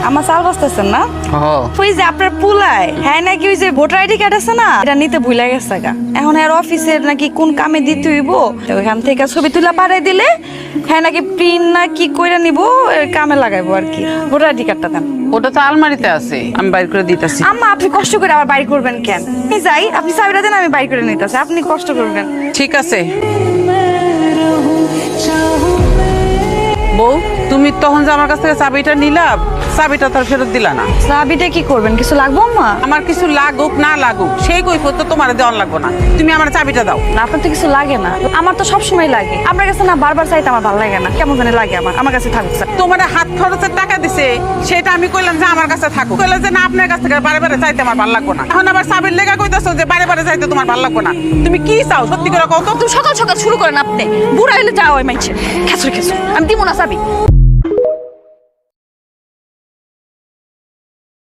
আমার চাল বসতেছেন না? ওই যে আপনার পুলায় হ্যাঁ নাকি ওই যে ভোটার আইডি কার্ড আছে না, এটা নিতে ভুলে গেছে গা। এখন আর অফিসের নাকি কোন কামে দিতে হইব, ওইখান থেকে ছবি তুলা পাঠাই দিলে হ্যাঁ নাকি প্রিন্ট না কি কইরা নিব, কামে লাগাইবো আর কি। ভোটার আইডি কার্ডটা দেন। ওটা তো আলমারিতে আছে, আমি বাইর করে দিতেছি। আম্মা আপনি কষ্ট করে আবার বাইর করবেন কেন? আমি যাই, আপনি চাবিটা দেন, আমি বাইর করে নিতেছি, আপনি কষ্ট করবেন। ঠিক আছে বউ, তুমি তখন যে আমার কাছ থেকে চাবিটা নিলা, চাবিটা তার ফেরত দিলা না। চাবিটা কি করবেন? কিছু লাগবো আম্মা? আমার কিছু লাগুক না লাগুক সেই কৈফিয়ত তো তোমার দেওয়ার লাগবে না। তুমি আমার চাবিটা দাও। না, আপনার তো কিছু লাগে না, আমার তো সবসময় লাগে। আপনার কাছে না বারবার চাইতে আমার ভালো লাগে না, কেমন জানি লাগে। আমার কাছে থাকুক স্যার। তোমার হাত খরচের টাকা দিছে, সেটা আমি কইলাম যে আমার কাছে থাকুক। কইলাম যে না, আপনার কাছ থেকে বারে বারে চাইতে আমার ভালো লাগবে না। এখন আবার চাবির লেগা কইতাছো যে বারে বারে চাইতে তোমার ভালো লাগবে না। তুমি কি চাও সত্যি করে কও তো? সকাল সকাল শুরু করেন আপনি, বুড়া হইলে যাও ওই মাইছে খেসুর খেসুর। আমি দিব না চাবি।